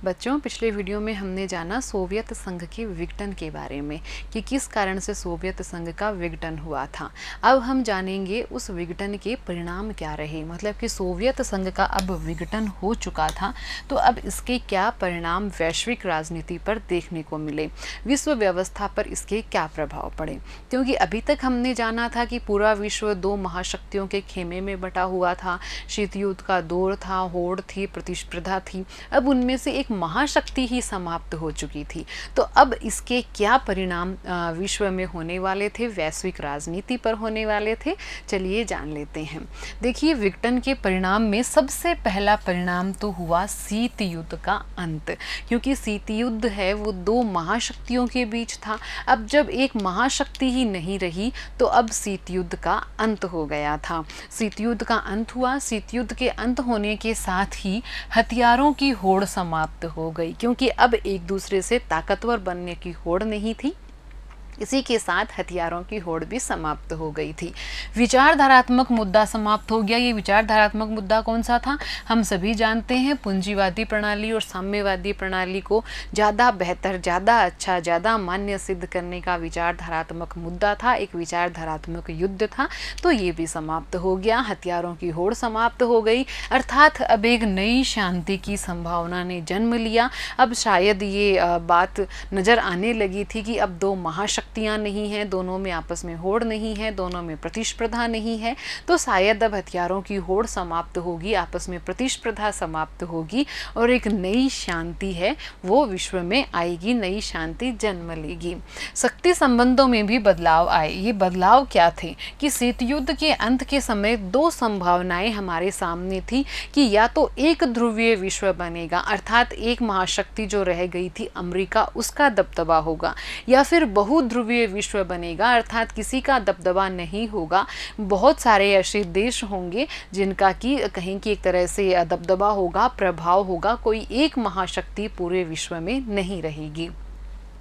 बच्चों, पिछले वीडियो में हमने जाना सोवियत संघ के विघटन के बारे में कि किस कारण से सोवियत संघ का विघटन हुआ था। अब हम जानेंगे उस विघटन के परिणाम क्या रहे, मतलब कि सोवियत संघ का अब विघटन हो चुका था तो अब इसके क्या परिणाम वैश्विक राजनीति पर देखने को मिले, विश्व व्यवस्था पर इसके क्या प्रभाव पड़े। क्योंकि अभी तक हमने जाना था कि पूरा विश्व दो महाशक्तियों के खेमे में बटा हुआ था, शीत युद्ध का दौर था, होड़ थी, प्रतिस्पर्धा थी। अब उनमें से एक महाशक्ति ही समाप्त हो चुकी थी। तो अब इसके क्या परिणाम विश्व में होने वाले थे, वैश्विक राजनीति पर होने वाले थे, चलिए जान लेते हैं। देखिए, विघटन के परिणाम में सबसे पहला परिणाम तो हुआ शीत युद्ध का अंत। क्योंकि शीत युद्ध है वो दो महाशक्तियों के बीच था। अब जब एक महाशक्ति ही नहीं रही तो अब शीत युद्ध का अंत हो गया था। शीत युद्ध का अंत हुआ। शीत युद्ध के अंत होने के साथ ही हथियारों की होड़ समाप्त हो गई, क्योंकि अब एक दूसरे से ताकतवर बनने की होड़ नहीं थी। इसी के साथ हथियारों की होड़ भी समाप्त हो गई थी। विचारधारात्मक मुद्दा समाप्त हो गया। ये विचारधारात्मक मुद्दा कौन सा था? हम सभी जानते हैं, पूंजीवादी प्रणाली और साम्यवादी प्रणाली को ज़्यादा बेहतर, ज़्यादा अच्छा, ज़्यादा मान्य सिद्ध करने का विचारधारात्मक मुद्दा था, एक विचारधारात्मक युद्ध था। तो ये भी समाप्त हो गया, हथियारों की होड़ समाप्त हो गई। अर्थात अब एक नई शांति की संभावना ने जन्म लिया। अब शायद ये बात नज़र आने लगी थी कि अब दो महाशक्तियाँ नहीं हैं, दोनों में आपस में होड़ नहीं है, दोनों में प्रतिस्पर्धा नहीं है। तो शायद अब हथियारों की होड़ समाप्त होगी, आपस में प्रतिस्पर्धा समाप्त होगी और एक नई शांति है वो विश्व में आएगी, नई शांति जन्म लेगी। शक्ति संबंधों में भी बदलाव आए। ये बदलाव क्या थे कि शीत युद्ध के अंत के समय दो संभावनाएं हमारे सामने थी कि या तो एक ध्रुवीय विश्व बनेगा, अर्थात एक महाशक्ति जो रह गई थी अमेरिका, उसका दबदबा होगा, या फिर ध्रुवीय विश्व बनेगा, अर्थात किसी का दबदबा नहीं होगा। बहुत सारे ऐसे देश होंगे जिनका कि कहीं की एक तरह से दबदबा होगा, प्रभाव होगा, कोई एक महाशक्ति पूरे विश्व में नहीं रहेगी।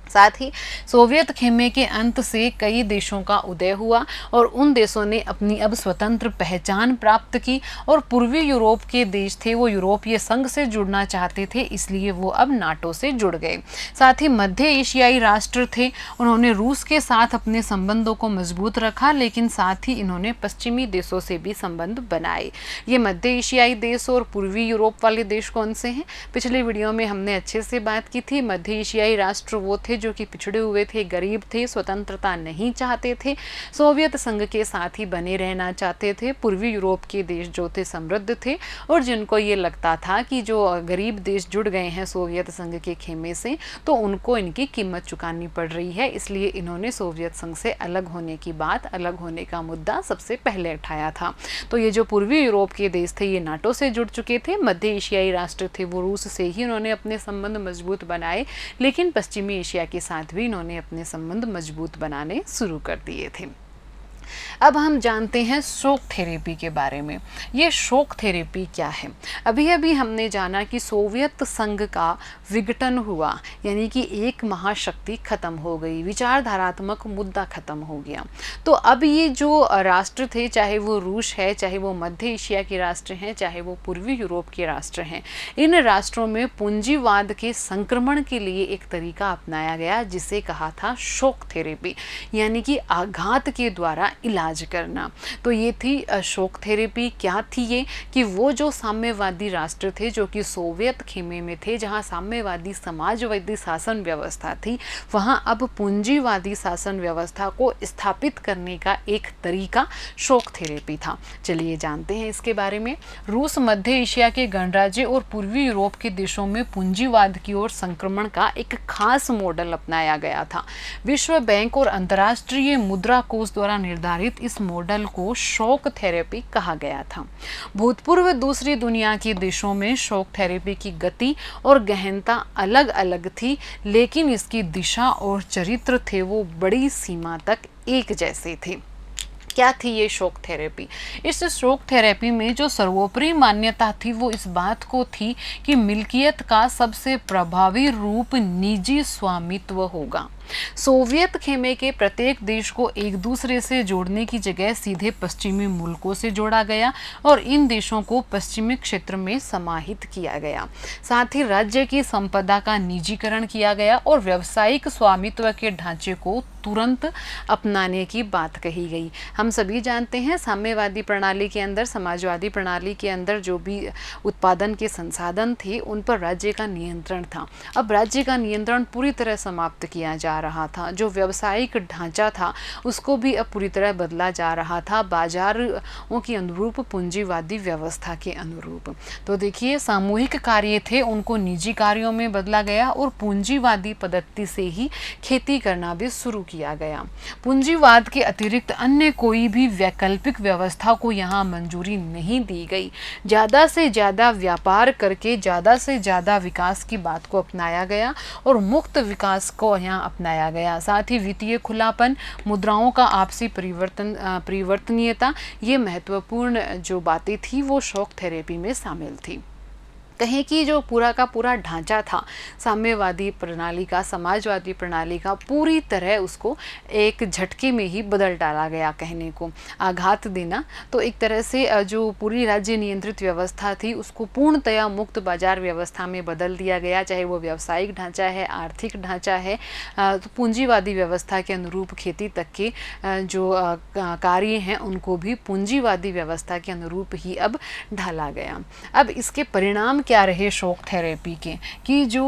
साथ ही सोवियत खेमे के अंत से कई देशों का उदय हुआ और उन देशों ने अपनी अब स्वतंत्र पहचान प्राप्त की और पूर्वी यूरोप के देश थे वो यूरोपीय संघ से जुड़ना चाहते थे, इसलिए वो अब नाटो से जुड़ गए। साथ ही मध्य एशियाई राष्ट्र थे, उन्होंने रूस के साथ अपने संबंधों को मजबूत रखा, लेकिन साथ ही इन्होंने पश्चिमी देशों से भी संबंध बनाए। ये मध्य एशियाई देश और पूर्वी यूरोप वाले देश कौन से हैं? पिछले वीडियो में हमने अच्छे से बात की थी। मध्य एशियाई राष्ट्र वो थे जो कि पिछड़े हुए थे, गरीब थे, स्वतंत्रता नहीं चाहते थे, सोवियत संघ के साथ ही बने रहना चाहते थे। पूर्वी यूरोप के देश जो थे समृद्ध थे और जिनको ये लगता था कि जो गरीब देश जुड़ गए हैं सोवियत संघ के खेमे से तो उनको इनकी कीमत चुकानी पड़ रही है, इसलिए इन्होंने सोवियत संघ से अलग होने की बात, अलग होने का मुद्दा सबसे पहले उठाया था। तो ये जो पूर्वी यूरोप के देश थे ये नाटो से जुड़ चुके थे। मध्य एशियाई राष्ट्र थे वो रूस से ही उन्होंने अपने संबंध मजबूत बनाए, लेकिन पश्चिमी एशिया के साथ भी इन्होंने अपने संबंध मजबूत बनाने शुरू कर दिए थे। अब हम जानते हैं शॉक थेरेपी के बारे में। ये शॉक थेरेपी क्या है? अभी अभी हमने जाना कि सोवियत संघ का विघटन हुआ, यानी कि एक महाशक्ति खत्म हो गई, विचारधारात्मक मुद्दा खत्म हो गया। तो अब ये जो राष्ट्र थे, चाहे वो रूस है, चाहे वो मध्य एशिया के राष्ट्र हैं, चाहे वो पूर्वी यूरोप के राष्ट्र हैं, इन राष्ट्रों में पूंजीवाद के संक्रमण के लिए एक तरीका अपनाया गया जिसे कहा था शॉक थेरेपी, यानी कि आघात के द्वारा इलाज करना। तो ये थी शॉक थेरेपी। क्या थी ये? कि वो जो साम्यवादी राष्ट्र थे जो कि सोवियत खेमे में थे, जहाँ साम्यवादी समाजवादी शासन व्यवस्था थी, वहाँ अब पूंजीवादी शासन व्यवस्था को स्थापित करने का एक तरीका शॉक थेरेपी था। चलिए जानते हैं इसके बारे में। रूस, मध्य एशिया के गणराज्य और पूर्वी यूरोप के देशों में पूंजीवाद की ओर संक्रमण का एक खास मॉडल अपनाया गया था। विश्व बैंक और अंतर्राष्ट्रीय मुद्रा कोष द्वारा निर्धारित इस मॉडल को शॉक थेरेपी कहा गया था। भूतपूर्व दूसरी दुनिया के देशों में शॉक थेरेपी की गति और गहनता अलग अलग थी, लेकिन इसकी दिशा और चरित्र थे वो बड़ी सीमा तक एक जैसे थे। क्या थी ये शॉक थेरेपी? इस शॉक थेरेपी में जो सर्वोपरि मान्यता थी वो इस बात को थी कि मिल्कियत का सबसे प्रभावी रूप निजी स्वामित्व होगा। सोवियत खेमे के प्रत्येक देश को एक दूसरे से जोड़ने की जगह सीधे पश्चिमी मुल्कों से जोड़ा गया और इन देशों को पश्चिमी क्षेत्र में समाहित किया गया। साथ ही राज्य की संपदा का निजीकरण किया गया और व्यावसायिक स्वामित्व के ढांचे को तुरंत अपनाने की बात कही गई। हम सभी जानते हैं साम्यवादी प्रणाली के अंदर, समाजवादी प्रणाली के अंदर जो भी उत्पादन के संसाधन थे उन पर राज्य का नियंत्रण था। अब राज्य का नियंत्रण पूरी तरह समाप्त किया जा रहा था। जो व्यावसायिक ढांचा था उसको भी अब पूरी तरह बदला जा रहा था, बाजारों के अनुरूप, पूंजीवादी व्यवस्था के अनुरूप। तो देखिए, सामूहिक कार्य थे उनको निजी कार्यों में बदला गया और पूंजीवादी पद्धति से ही खेती करना भी शुरू किया गया। पूंजीवाद के अतिरिक्त अन्य कोई भी वैकल्पिक व्यवस्था को यहाँ मंजूरी नहीं दी गई। ज़्यादा से ज़्यादा व्यापार करके ज़्यादा से ज़्यादा विकास की बात को अपनाया गया और मुक्त विकास को यहाँ अपनाया गया। साथ ही वित्तीय खुलापन, मुद्राओं का आपसी परिवर्तनीयता, ये महत्वपूर्ण जो बातें थी वो शॉक थेरेपी में शामिल थी। कहें कि जो पूरा का पूरा ढांचा था साम्यवादी प्रणाली का, समाजवादी प्रणाली का, पूरी तरह उसको एक झटके में ही बदल डाला गया। कहने को आघात देना, तो एक तरह से जो पूरी राज्य नियंत्रित व्यवस्था थी उसको पूर्णतया मुक्त बाजार व्यवस्था में बदल दिया गया। चाहे वो व्यावसायिक ढांचा है, आर्थिक ढांचा है, तो पूंजीवादी व्यवस्था के अनुरूप खेती तक के जो कार्य हैं उनको भी पूंजीवादी व्यवस्था के अनुरूप ही अब ढाला गया। अब इसके परिणाम क्या रहे शॉक थेरेपी के, कि जो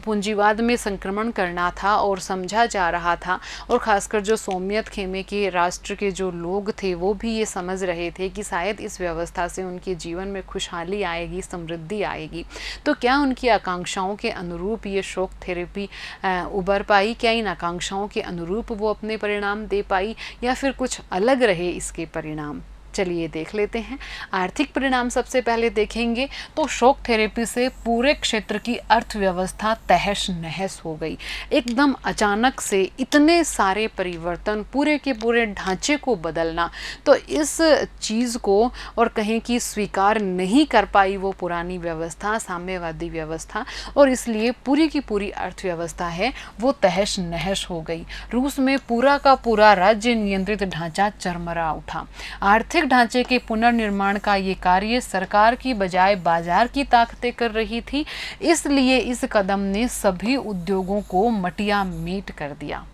पूंजीवाद में संक्रमण करना था और समझा जा रहा था, और ख़ासकर जो सोवियत खेमे के राष्ट्र के जो लोग थे वो भी ये समझ रहे थे कि शायद इस व्यवस्था से उनके जीवन में खुशहाली आएगी, समृद्धि आएगी। तो क्या उनकी आकांक्षाओं के अनुरूप ये शॉक थेरेपी उभर पाई? क्या इन आकांक्षाओं के अनुरूप वो अपने परिणाम दे पाई, या फिर कुछ अलग रहे इसके परिणाम? चलिए देख लेते हैं। आर्थिक परिणाम सबसे पहले देखेंगे तो शॉक थेरेपी से पूरे क्षेत्र की अर्थव्यवस्था तहस नहस हो गई। एकदम अचानक से इतने सारे परिवर्तन, पूरे के पूरे ढांचे को बदलना, तो इस चीज़ को और कहें कि स्वीकार नहीं कर पाई वो पुरानी व्यवस्था, साम्यवादी व्यवस्था, और इसलिए पूरी की पूरी अर्थव्यवस्था है वो तहस नहस हो गई। रूस में पूरा का पूरा राज्य नियंत्रित ढांचा चरमरा उठा। आर्थिक ढांचे के पुनर्निर्माण का ये कार्य सरकार की बजाय बाजार की ताकतें कर रही थी, इसलिए इस कदम ने सभी उद्योगों को मटिया मेट कर दिया।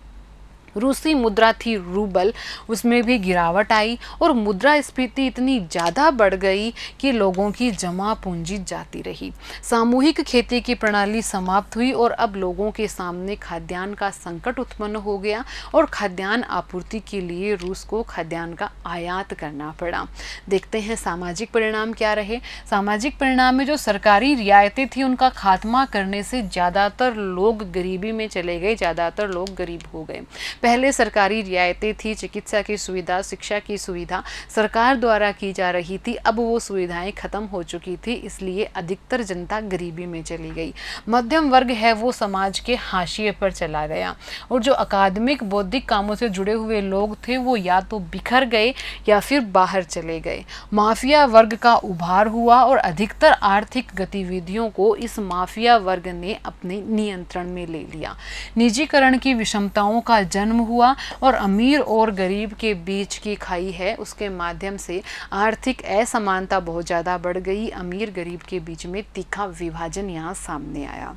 रूसी मुद्रा थी रूबल, उसमें भी गिरावट आई और मुद्रास्फीति इतनी ज़्यादा बढ़ गई कि लोगों की जमा पूंजी जाती रही। सामूहिक खेती की प्रणाली समाप्त हुई और अब लोगों के सामने खाद्यान्न का संकट उत्पन्न हो गया और खाद्यान्न आपूर्ति के लिए रूस को खाद्यान्न का आयात करना पड़ा। देखते हैं सामाजिक परिणाम क्या रहे। सामाजिक परिणाम में जो सरकारी रियायतें थी उनका खात्मा करने से ज़्यादातर लोग गरीबी में चले गए, ज़्यादातर लोग गरीब हो गए। पहले सरकारी रियायतें थी, चिकित्सा की सुविधा, शिक्षा की सुविधा सरकार द्वारा की जा रही थी, अब वो सुविधाएं खत्म हो चुकी थी, इसलिए अधिकतर जनता गरीबी में चली गई। मध्यम वर्ग है वो समाज के हाशिए पर चला गया और जो अकादमिक बौद्धिक कामों से जुड़े हुए लोग थे वो या तो बिखर गए या फिर बाहर चले गए। माफिया वर्ग का उभार हुआ और अधिकतर आर्थिक गतिविधियों को इस माफिया वर्ग ने अपने नियंत्रण में ले लिया। निजीकरण की विषमताओं का जन्म हुआ और अमीर और गरीब के बीच की खाई है उसके माध्यम से आर्थिक असमानता बहुत ज़्यादा बढ़ गई। अमीर गरीब के बीच में तीखा विभाजन यहाँ सामने आया।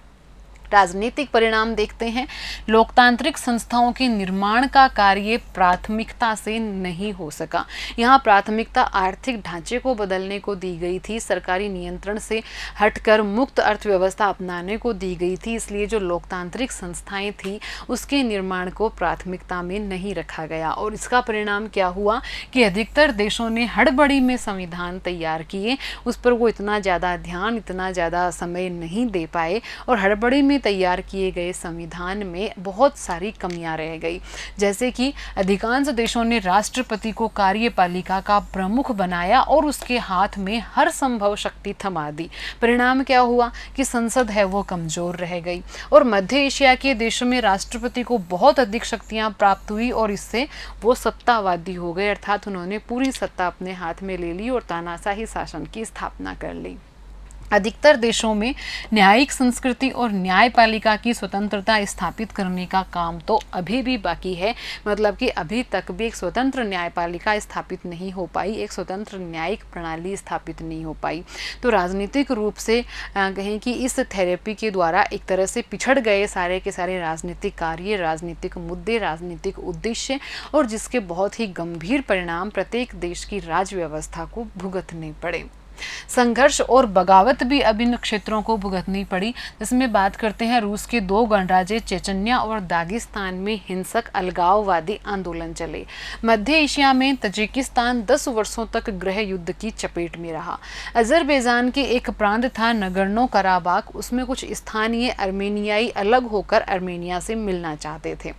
राजनीतिक परिणाम देखते हैं। लोकतांत्रिक संस्थाओं के निर्माण का कार्य प्राथमिकता से नहीं हो सका। यहाँ प्राथमिकता आर्थिक ढांचे को बदलने को दी गई थी, सरकारी नियंत्रण से हटकर मुक्त अर्थव्यवस्था अपनाने को दी गई थी, इसलिए जो लोकतांत्रिक संस्थाएं थी उसके निर्माण को प्राथमिकता में नहीं रखा गया। और इसका परिणाम क्या हुआ कि अधिकतर देशों ने हड़बड़ी में संविधान तैयार किए, उस पर वो इतना ज़्यादा ध्यान, इतना ज़्यादा समय नहीं दे पाए और हड़बड़ी में तैयार किए गए संविधान में बहुत सारी कमियां रह गई। जैसे कि अधिकांश देशों ने राष्ट्रपति को कार्यपालिका का प्रमुख बनाया और उसके हाथ में हर संभव शक्ति थमा दी। परिणाम क्या हुआ कि संसद है वो कमजोर रह गई और मध्य एशिया के देशों में राष्ट्रपति को बहुत अधिक शक्तियां प्राप्त हुई और इससे वो सत्तावादी हो गए, अर्थात उन्होंने पूरी सत्ता अपने हाथ में ले ली और तानाशाही शासन की स्थापना कर ली। अधिकतर देशों में न्यायिक संस्कृति और न्यायपालिका की स्वतंत्रता स्थापित करने का काम तो अभी भी बाकी है। मतलब कि अभी तक भी एक स्वतंत्र न्यायपालिका स्थापित नहीं हो पाई, एक स्वतंत्र न्यायिक प्रणाली स्थापित नहीं हो पाई। तो राजनीतिक रूप से कहें कि इस थेरेपी के द्वारा एक तरह से पिछड़ गए सारे के सारे राजनीतिक कार्य, राजनीतिक मुद्दे, राजनीतिक उद्देश्य, और जिसके बहुत ही गंभीर परिणाम प्रत्येक देश की राज व्यवस्था को भुगतने पड़े। संघर्ष और बगावत भी अब इन क्षेत्रों को भुगतनी पड़ी। जिसमें बात करते हैं, रूस के 2 गणराज्य चेचन्या और दागिस्तान में हिंसक अलगाववादी आंदोलन चले। मध्य एशिया में तजिकिस्तान 10 वर्षों तक गृह युद्ध की चपेट में रहा। अजरबैजान के एक प्रांत था नगर्नो कराबाख, उसमें कुछ स्थानीय अर्मेनियाई अलग होकर अर्मेनिया से मिलना चाहते थे।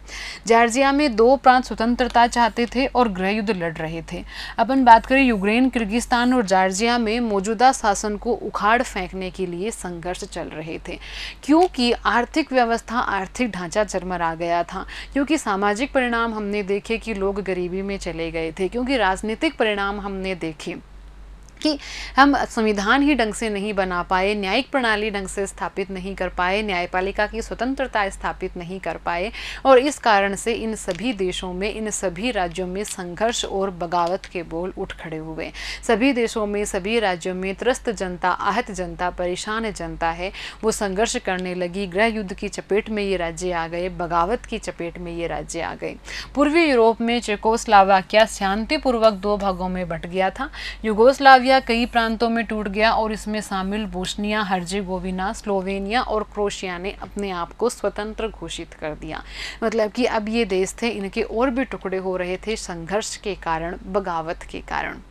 जॉर्जिया में 2 प्रांत स्वतंत्रता चाहते थे और गृह युद्ध लड़ रहे थे। अपन बात करें यूक्रेन, किर्गिस्तान और जॉर्जिया में मौजूदा शासन को उखाड़ फेंकने के लिए संघर्ष चल रहे थे, क्योंकि आर्थिक व्यवस्था, आर्थिक ढांचा चरमरा गया था, क्योंकि सामाजिक परिणाम हमने देखे कि लोग गरीबी में चले गए थे, क्योंकि राजनीतिक परिणाम हमने देखे कि हम संविधान ही ढंग से नहीं बना पाए, न्यायिक प्रणाली ढंग से स्थापित नहीं कर पाए, न्यायपालिका की स्वतंत्रता स्थापित नहीं कर पाए, और इस कारण से इन सभी देशों में, इन सभी राज्यों में संघर्ष और बगावत के बोल उठ खड़े हुए। सभी देशों में, सभी राज्यों में त्रस्त जनता, आहत जनता, परेशान जनता है, वो संघर्ष करने लगी। गृह युद्ध की चपेट में ये राज्य आ गए, बगावत की चपेट में ये राज्य आ गए। पूर्वी यूरोप में चेकोस्लोवाकिया शांतिपूर्वक 2 भागों में बंट गया था। यूगोस्लाविया कई प्रांतों में टूट गया और इसमें शामिल बोस्निया, हर्जेगोविना, स्लोवेनिया और क्रोएशिया ने अपने आप को स्वतंत्र घोषित कर दिया। मतलब कि अब ये देश थे, इनके और भी टुकड़े हो रहे थे संघर्ष के कारण, बगावत के कारण।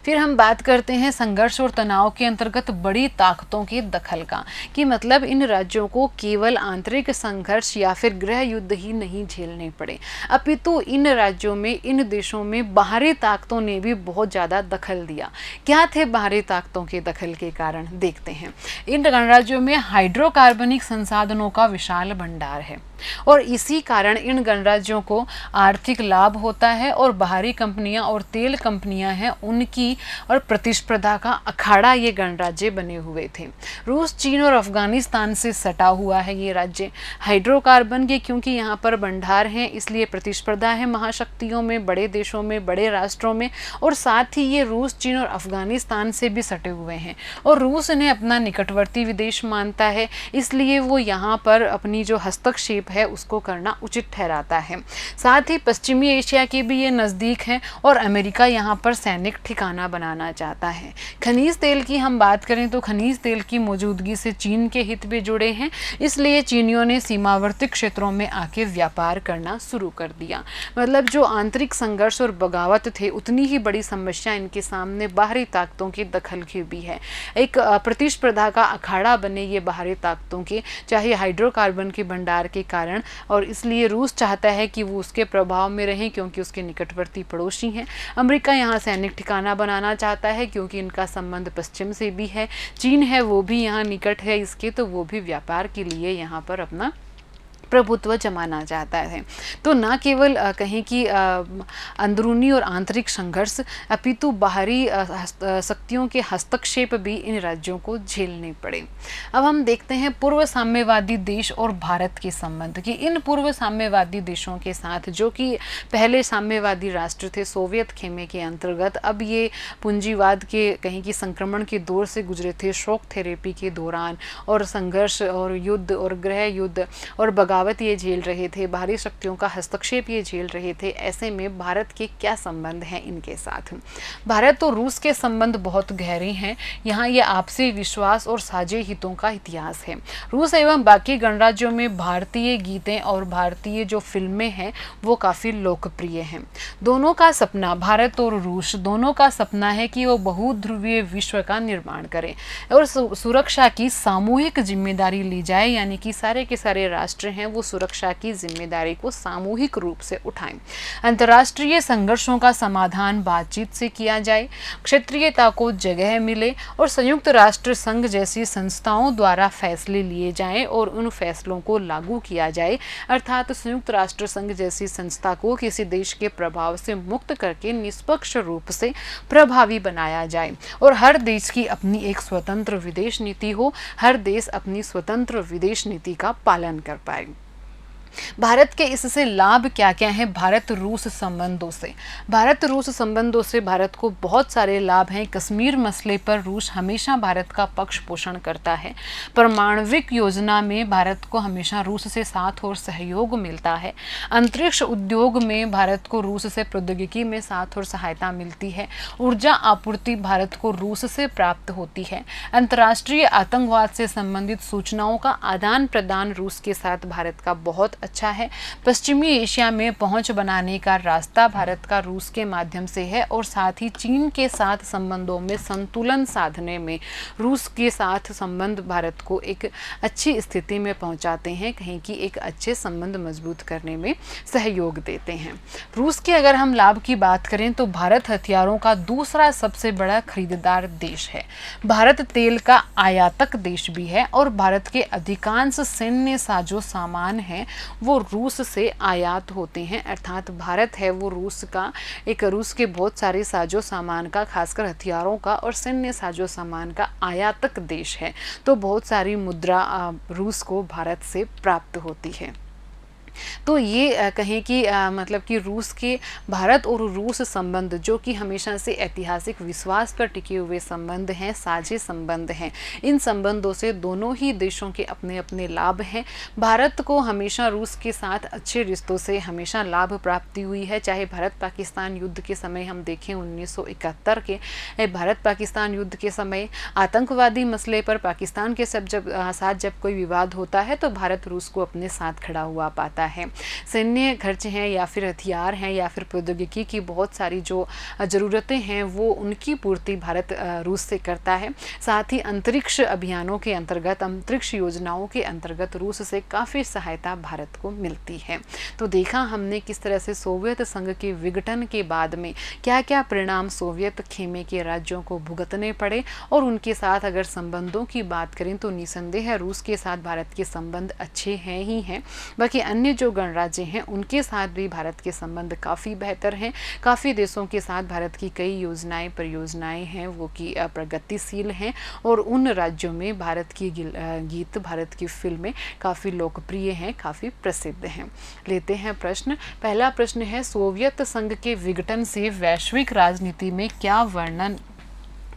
फिर हम बात करते हैं संघर्ष और तनाव के अंतर्गत बड़ी ताकतों के दखल का, कि मतलब इन राज्यों को केवल आंतरिक संघर्ष या फिर गृह युद्ध ही नहीं झेलने पड़े, अपितु इन राज्यों में, इन देशों में बाहरी ताकतों ने भी बहुत ज़्यादा दखल दिया। क्या थे बाहरी ताकतों के दखल के कारण, देखते हैं। इन गणराज्यों में हाइड्रोकार्बनिक संसाधनों का विशाल भंडार है और इसी कारण इन गणराज्यों को आर्थिक लाभ होता है, और बाहरी कंपनियां और तेल कंपनियां हैं उनकी और प्रतिस्पर्धा का अखाड़ा ये गणराज्य बने हुए थे। रूस, चीन और अफगानिस्तान से सटा हुआ है ये राज्य। हाइड्रोकार्बन के क्योंकि यहाँ पर भंडार हैं, इसलिए प्रतिस्पर्धा है महाशक्तियों में, बड़े देशों में, बड़े राष्ट्रों में, और साथ ही ये रूस, चीन और अफगानिस्तान से भी सटे हुए हैं। और रूस इन्हें अपना निकटवर्ती विदेश मानता है, इसलिए वो यहाँ पर अपनी जो हस्तक्षेप है उसको करना उचित ठहराता है। साथ ही पश्चिमी एशिया के भी ये नज़दीक हैं और अमेरिका यहाँ पर सैनिक ठिकाना बनाना चाहता है। खनिज तेल की हम बात करें तो खनिज तेल की मौजूदगी से चीन के हित भी जुड़े हैं, इसलिए चीनियों ने सीमावर्ती क्षेत्रों में आके व्यापार करना शुरू कर दिया। मतलब जो आंतरिक संघर्ष और बगावत थे, उतनी ही बड़ी समस्या इनके सामने बाहरी ताकतों की दखल की भी है। एक प्रतिस्पर्धा का अखाड़ा बने ये बाहरी ताकतों के, चाहे हाइड्रोकार्बन के भंडार के कारण, और इसलिए रूस चाहता है कि वो उसके प्रभाव में रहें क्योंकि उसके निकटवर्ती पड़ोसी हैं। अमेरिका यहाँ सैनिक ठिकाना बनाना चाहता है क्योंकि इनका संबंध पश्चिम से भी है। चीन है वो भी यहाँ निकट है इसके, तो वो भी व्यापार के लिए यहाँ पर अपना प्रभुत्व जमाना चाहता है। तो न केवल कहें कि अंदरूनी और आंतरिक संघर्ष, अपितु बाहरी शक्तियों के हस्तक्षेप भी इन राज्यों को झेलने पड़े। अब हम देखते हैं पूर्व साम्यवादी देश और भारत के संबंध की। इन पूर्व साम्यवादी देशों के साथ, जो कि पहले साम्यवादी राष्ट्र थे सोवियत खेमे के अंतर्गत, अब ये पूंजीवाद के कहें कि संक्रमण के दौर से गुजरे थे, शॉक थेरेपी के दौरान, और संघर्ष और युद्ध और गृह युद्ध और बगावत ये झेल रहे थे, बाहरी शक्तियों का हस्तक्षेप ये झेल रहे थे। ऐसे में भारत के क्या संबंध हैं इनके साथ? भारत और रूस के संबंध बहुत गहरे हैं। यहाँ ये आपसी विश्वास और साझे हितों का इतिहास है। रूस एवं बाकी गणराज्यों में भारतीय गीतें और भारतीय जो फिल्में हैं वो काफ़ी लोकप्रिय हैं। दोनों का सपना, भारत और रूस दोनों का सपना है कि वो बहुध्रुवीय विश्व का निर्माण करें और सुरक्षा की सामूहिक जिम्मेदारी ली जाए, यानी कि सारे के सारे राष्ट्र हैं वो सुरक्षा की जिम्मेदारी को सामूहिक रूप से उठाएं। अंतर्राष्ट्रीय संघर्षों का समाधान बातचीत से किया जाए, क्षेत्रीयता को जगह मिले और संयुक्त राष्ट्र संघ जैसी संस्थाओं द्वारा फैसले लिए जाएं और उन फैसलों को लागू किया जाए। अर्थात संयुक्त राष्ट्र संघ जैसी संस्था को किसी देश के प्रभाव से मुक्त करके निष्पक्ष रूप से प्रभावी बनाया जाए और हर देश की अपनी एक स्वतंत्र विदेश नीति हो, हर देश अपनी स्वतंत्र विदेश नीति का पालन कर पाए। भारत के इससे लाभ क्या क्या हैं? भारत रूस संबंधों से, भारत रूस संबंधों से भारत को बहुत सारे लाभ हैं। कश्मीर मसले पर रूस हमेशा भारत का पक्ष पोषण करता है। परमाणविक योजना में भारत को हमेशा रूस से साथ और सहयोग मिलता है। अंतरिक्ष उद्योग में भारत को रूस से प्रौद्योगिकी में साथ और सहायता मिलती है। ऊर्जा आपूर्ति भारत को रूस से प्राप्त होती है। अंतर्राष्ट्रीय आतंकवाद से संबंधित सूचनाओं का आदान प्रदान रूस के साथ भारत का बहुत अच्छा है। पश्चिमी एशिया में पहुंच बनाने का रास्ता भारत का रूस के माध्यम से है और साथ ही चीन के साथ संबंधों में संतुलन साधने में रूस के साथ संबंध भारत को एक अच्छी स्थिति में पहुंचाते हैं, कहीं की एक अच्छे संबंध मजबूत करने में सहयोग देते हैं। रूस के अगर हम लाभ की बात करें तो भारत हथियारों का दूसरा सबसे बड़ा खरीदार देश है। भारत तेल का आयातक देश भी है और भारत के अधिकांश सैन्य साजो सामान है वो रूस से आयात होते हैं। अर्थात भारत है वो रूस के बहुत सारे साजो सामान का, खासकर हथियारों का और सैन्य साजो सामान का आयातक देश है। तो बहुत सारी मुद्रा रूस को भारत से प्राप्त होती है। तो ये कहें कि मतलब कि रूस के भारत और रूस संबंध जो कि हमेशा से ऐतिहासिक विश्वास पर टिके हुए संबंध हैं, साझे संबंध हैं, इन संबंधों से दोनों ही देशों के अपने अपने लाभ हैं। भारत को हमेशा रूस के साथ अच्छे रिश्तों से हमेशा लाभ प्राप्ति हुई है। चाहे भारत पाकिस्तान युद्ध के समय हम देखें 1971 के भारत पाकिस्तान युद्ध के समय आतंकवादी मसले पर पाकिस्तान के साथ जब कोई विवाद होता है तो भारत रूस को अपने साथ खड़ा हुआ पाता है। सैन्य खर्च हैं या फिर हथियार हैं या फिर प्रौद्योगिकी की बहुत सारी जो ज़रूरतें हैं वो उनकी पूर्ति भारत रूस से करता है। साथ ही अंतरिक्ष अभियानों के अंतर्गत, अंतरिक्ष योजनाओं के अंतर्गत रूस से काफ़ी सहायता भारत को मिलती है। तो देखा हमने किस तरह से सोवियत संघ के विघटन के बाद में क्या क्या परिणाम सोवियत खेमे के राज्यों को भुगतने पड़े और उनके साथ अगर संबंधों की बात करें तो निसंदेह रूस के साथ भारत के संबंध अच्छे हैं ही हैं। बाकी अन्य जो गणराज्य हैं उनके साथ भी भारत के संबंध काफ़ी बेहतर हैं। काफ़ी देशों के साथ भारत की कई योजनाएं, परियोजनाएं हैं वो कि प्रगतिशील हैं और उन राज्यों में भारत की गीत, भारत की फिल्में काफ़ी लोकप्रिय हैं, काफ़ी प्रसिद्ध हैं। लेते हैं प्रश्न। पहला प्रश्न है, सोवियत संघ के विघटन से वैश्विक राजनीति में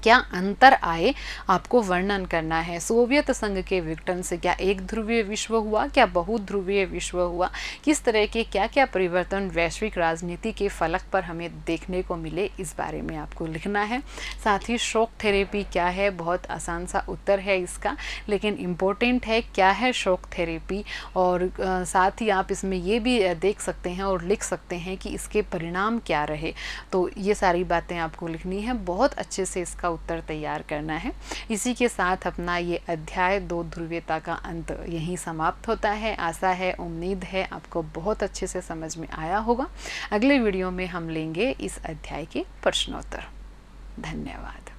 क्या अंतर आए, आपको वर्णन करना है। सोवियत संघ के विघटन से क्या एक ध्रुवीय विश्व हुआ, क्या बहुध्रुवीय विश्व हुआ, किस तरह के क्या क्या परिवर्तन वैश्विक राजनीति के फलक पर हमें देखने को मिले, इस बारे में आपको लिखना है। साथ ही शॉक थेरेपी क्या है, बहुत आसान सा उत्तर है इसका, लेकिन इम्पोर्टेंट है क्या है शॉक थेरेपी, और साथ ही आप इसमें ये भी देख सकते हैं और लिख सकते हैं कि इसके परिणाम क्या रहे। तो ये सारी बातें आपको लिखनी है, बहुत अच्छे से इसका उत्तर तैयार करना है। इसी के साथ अपना ये अध्याय 2 ध्रुवीयता का अंत यहीं समाप्त होता है। आशा है, उम्मीद है आपको बहुत अच्छे से समझ में आया होगा। अगले वीडियो में हम लेंगे इस अध्याय के प्रश्नोत्तर। धन्यवाद।